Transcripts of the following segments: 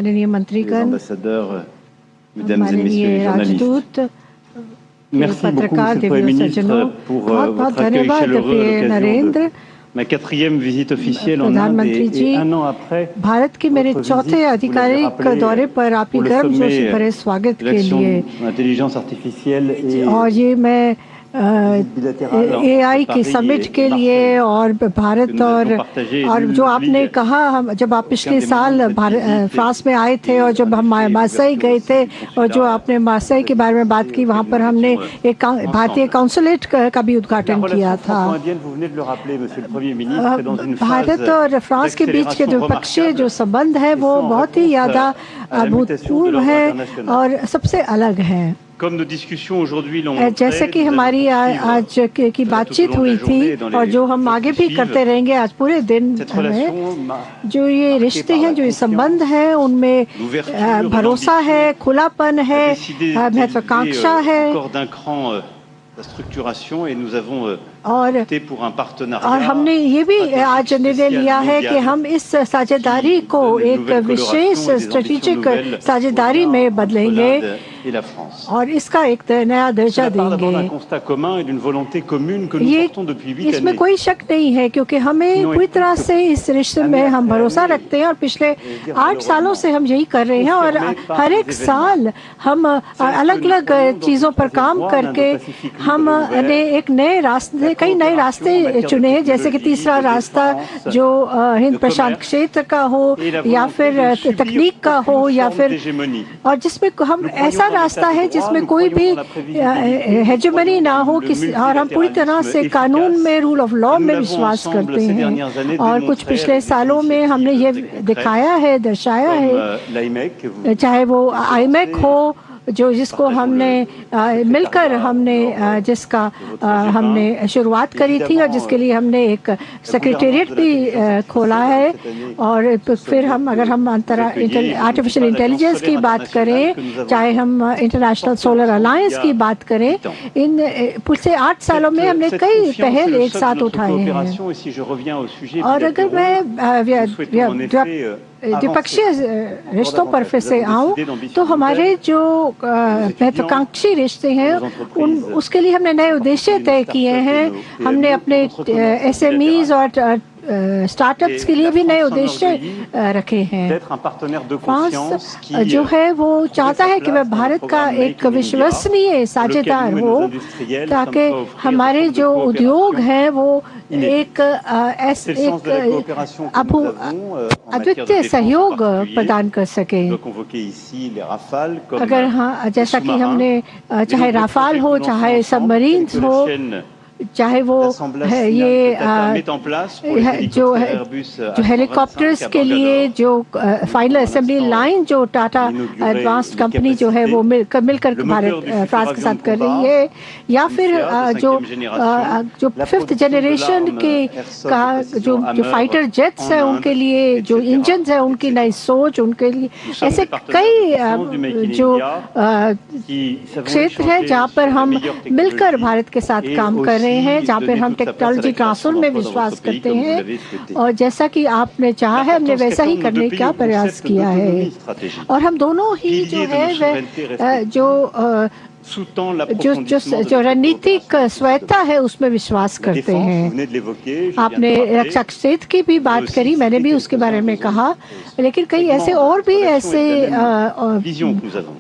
माननीय मंत्रीगण, माननीय राजदूत, पत्रकार, दिव्य सज्जनों, बहुत बहुत धन्यवाद प्रिय नरेंद्र। प्रधानमंत्री जी, भारत के मेरे चौथे आधिकारिक दौरे पर आपकी गर्मजोशी भरे स्वागत के लिए, और ये मैं AI की समिट के लिए और भारत और जो आपने कहा, हम जब आप पिछले साल फ्रांस में आए थे और जब हम मार्सेई गए थे और जो आपने मार्सेई के बारे में बात की, वहाँ पर हमने एक भारतीय काउंसुलेट का भी उद्घाटन किया था। भारत और फ्रांस के बीच के द्विपक्षीय जो संबंध है वो बहुत ही ज़्यादा अभूतपूर्व है और सबसे अलग है। जैसे कि हमारी आज की बातचीत हुई थी और जो हम आगे भी करते रहेंगे आज पूरे दिन में, जो ये रिश्ते हैं, जो ये संबंध हैं, उनमें भरोसा है, खुलापन है, महत्वाकांक्षा है और हमने ये भी आज निर्णय लिया है कि हम इस साझेदारी को एक विशेष स्ट्रेटेजिक साझेदारी में बदलेंगे और इसका एक नया दर्जा देंगे। इसमें कोई शक नहीं है क्योंकि हमें पूरी तरह से इस रिश्ते में हम भरोसा रखते हैं और पिछले 8 सालों से हम यही कर रहे हैं और हर एक साल हम अलग अलग चीज़ों पर काम करके हमने एक नए रास्ते, कई नए रास्ते चुने, जैसे कि तीसरा रास्ता जो हिंद प्रशांत क्षेत्र का हो या फिर तकनीक का हो या फिर, और जिसमें हम ऐसा रास्ता है जिसमें कोई भी हेजेमनी ना हो किसी, और हम पूरी तरह से कानून में, रूल ऑफ लॉ में विश्वास करते हैं। और कुछ पिछले सालों में हमने ये दिखाया है, दर्शाया है, चाहे वो आईमेक हो जो जिसको हमने मिलकर जिसका हमने शुरुआत करी थी और जिसके लिए हमने एक सेक्रेटेरिएट भी खोला है। और फिर अगर हम आर्टिफिशियल इंटेलिजेंस की बात करें, चाहे हम इंटरनेशनल सोलर अलायंस की बात करें, इन पिछले 8 सालों में हमने कई पहल एक साथ उठाए हैं। और अगर मैं द्विपक्षीय रिश्तों पर फिर से आऊँ तो हमारे जो महत्वाकांक्षी रिश्ते हैं उसके लिए हमने नए उद्देश्य तय किए हैं। हमने अपने SMEs और स्टार्टअप्स के लिए भी नए उद्देश्य रखे हैं। फ्रांस जो है वो चाहता है कि वह भारत का एक विश्वसनीय साझेदार हो ताकि हमारे जो उद्योग हैं वो एक अद्वितीय सहयोग प्रदान कर सके। अगर हाँ, जैसा कि हमने चाहे राफाल हो, चाहे सबमरीन्स हो, चाहे वो ये जो हेलीकॉप्टर्स के लिए जो फाइनल असेंबली लाइन जो टाटा एडवांस्ड कंपनी जो है वो मिलकर फ्रांस के साथ कर रही है, या फिर जो 5th जनरेशन के जो फाइटर जेट्स हैं उनके लिए जो इंजन है उनकी नई सोच, उनके लिए ऐसे कई जो क्षेत्र है जहाँ पर हम मिलकर भारत के साथ काम कर रहे हैं, जहाँ पर हम टेक्नोलॉजी ट्रांसफर में विश्वास करते हैं। और जैसा कि आपने चाहा है हमने वैसा ही करने का प्रयास किया है। और हम दोनों ही जो है वह जो रणनीतिक स्वायत्ता है उसमें विश्वास करते हैं। आपने रक्षा क्षेत्र की भी बात करी, मैंने भी उसके बारे में कहा, लेकिन कई ऐसे और भी ऐसे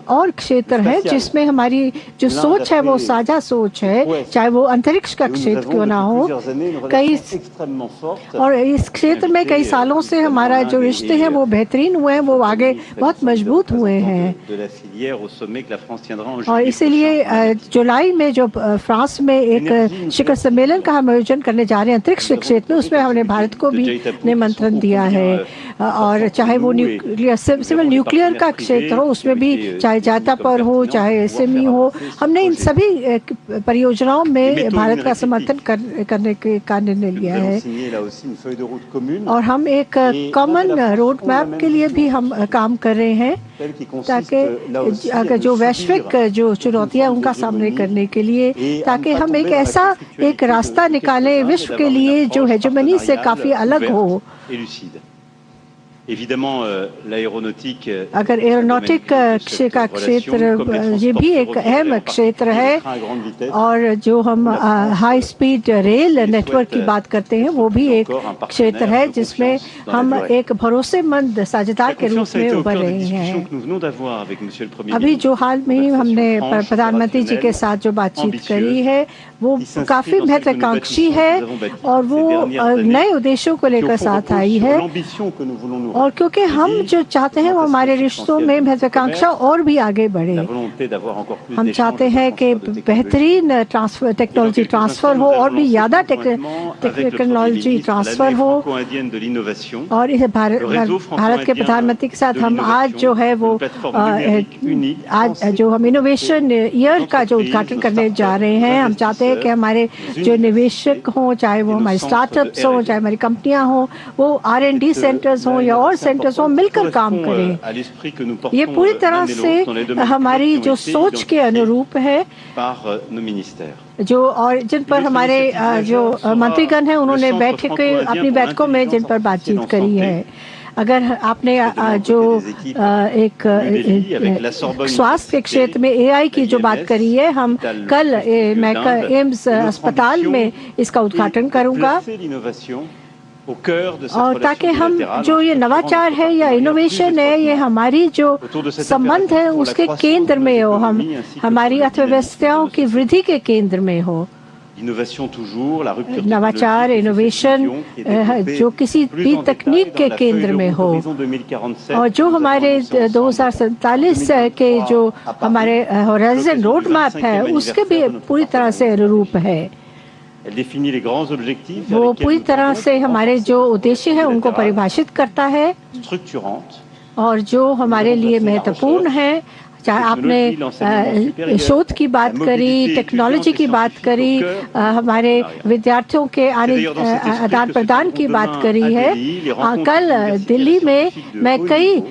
और क्षेत्र हैं जिसमें हमारी जो सोच है वो साझा सोच है, चाहे वो अंतरिक्ष का क्षेत्र क्यों ना हो। और इस क्षेत्र में कई सालों से हमारा जो रिश्ते हैं वो बेहतरीन हुए हैं, वो आगे बहुत मजबूत हुए हैं। और इसीलिए जुलाई में जो फ्रांस में एक शिखर सम्मेलन का हम आयोजन करने जा रहे हैं अंतरिक्ष क्षेत्र में, उसमें हमने भारत को भी निमंत्रण दिया है। और चाहे वो सिविल न्यूक्लियर का क्षेत्र हो, उसमें भी चाहे जातापर हो, चाहे SME हो, हमने इन सभी परियोजनाओं में भारत का समर्थन करने का निर्णय लिया है। और हम एक कॉमन रोड मैप के लिए भी हम काम कर रहे हैं ताकि अगर जो वैश्विक जो चुनौतियां उनका सामना करने के लिए, ताकि हम एक रास्ता निकालें विश्व के लिए जो हेजेमनी से काफ़ी अलग हो अगर एरोनॉटिक का क्षेत्र ये भी एक अहम क्षेत्र है, और जो हम हाई स्पीड रेल नेटवर्क की बात करते हैं वो भी एक क्षेत्र है जिसमें हम एक भरोसेमंद साझेदार के रूप में उभर रहे हैं। अभी जो हाल में हमने प्रधानमंत्री जी के साथ जो बातचीत करी है वो काफ़ी महत्वाकांक्षी है और वो नए उद्देश्यों को लेकर साथ आई है, और क्योंकि हम जो चाहते हैं वो हमारे रिश्तों में महत्वाकांक्षा और भी आगे बढ़े। हम चाहते हैं कि बेहतरीन टेक्नोलॉजी ट्रांसफ़र हो और भी ज़्यादा टेक्नोलॉजी ट्रांसफ़र हो। और इस भारत के प्रधानमंत्री के साथ हम आज जो है वो आज जो हम इनोवेशन ईयर का जो उद्घाटन करने जा रहे हैं, हम चाहते हैं कि हमारे जो निवेशक हों, चाहे वो हमारे स्टार्टअप्स हों, चाहे हमारी कंपनियां हों, वो R&D सेंटर्स हों या और सेंटर्स हों, मिलकर काम करें। ये पूरी तरह से हमारी जो सोच के अनुरूप है, जो और जिन पर हमारे जो मंत्रीगण हैं उन्होंने अपनी बैठकों में जिन पर बातचीत करी है। अगर आपने जो एक स्वास्थ्य के क्षेत्र में AI की जो बात करी है, हम कल मैं एम्स अस्पताल में इसका उद्घाटन करूंगा, और ताकि हम जो ये नवाचार है या इनोवेशन है ये हमारी जो संबंध है उसके केंद्र में हो, हम हमारी अर्थव्यवस्थाओं की वृद्धि के केंद्र में हो। नवाचार इनोवेशन जो किसी भी तकनीक के केंद्र में हो, और जो हमारे 2047 के जो हमारे होराइजन रोड मैप है उसके भी पूरी तरह से अनुरूप है। वो पूरी तरह से हमारे जो उद्देश्य हैं उनको परिभाषित करता है, और जो हमारे लिए महत्वपूर्ण है। चाहे आपने शोध की बात करी, टेक्नोलॉजी की बात करी, हमारे विद्यार्थियों के आदान प्रदान की बात करी है। कल दिल्ली में मैं कई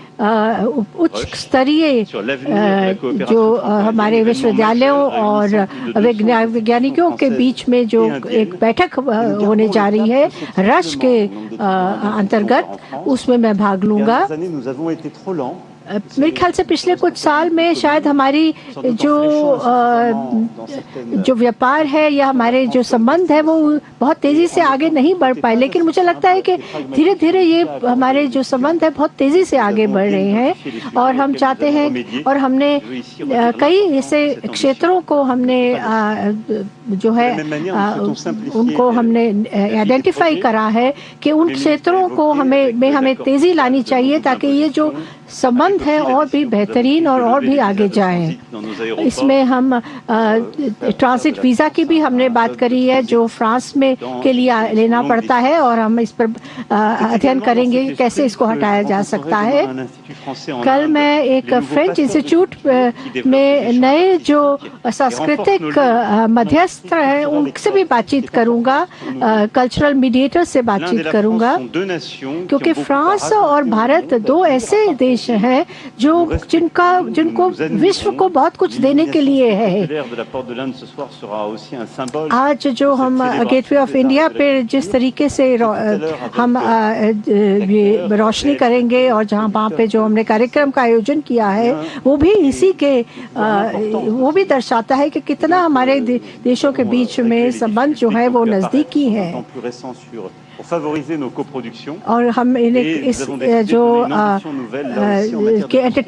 उच्च स्तरीय जो हमारे विश्वविद्यालयों और वैज्ञानिकों के बीच में जो एक बैठक होने जा रही है रश के अंतर्गत, उसमें मैं भाग लूंगा। मेरे ख्याल से पिछले कुछ साल में शायद हमारी जो व्यापार है या हमारे जो संबंध है वो बहुत तेज़ी से आगे नहीं बढ़ पाए, लेकिन मुझे लगता है कि धीरे धीरे ये हमारे जो संबंध है बहुत तेज़ी से आगे बढ़ रहे हैं। और हम चाहते हैं, और हमने कई ऐसे क्षेत्रों को हमने जो है उनको हमने आइडेंटिफाई करा है कि उन क्षेत्रों को हमें तेज़ी लानी चाहिए ताकि ये जो संबंध है और भी बेहतरीन और भी आगे जाए। इसमें हम ट्रांजिट वीज़ा की भी हमने बात करी है जो फ्रांस में के लिए लेना पड़ता है, और हम इस पर अध्ययन करेंगे कि कैसे इसको हटाया जा सकता है। कल मैं एक फ्रेंच इंस्टीट्यूट में नए जो सांस्कृतिक मध्यस्थ हैं उनसे भी बातचीत करूंगा, कल्चरल मीडिएटर से बातचीत करूंगा, क्योंकि फ्रांस और भारत दो ऐसे देश हैं जिनको विश्व को बहुत कुछ देने के लिए है। आज जो हम गेटवे ऑफ इंडिया पे जिस तरीके से हम रोशनी करेंगे और वहाँ पे जो हमने कार्यक्रम का आयोजन किया है वो भी इसी के वो भी दर्शाता है कि कितना हमारे देशों के बीच में संबंध जो है वो नज़दीकी है। और हम इस जो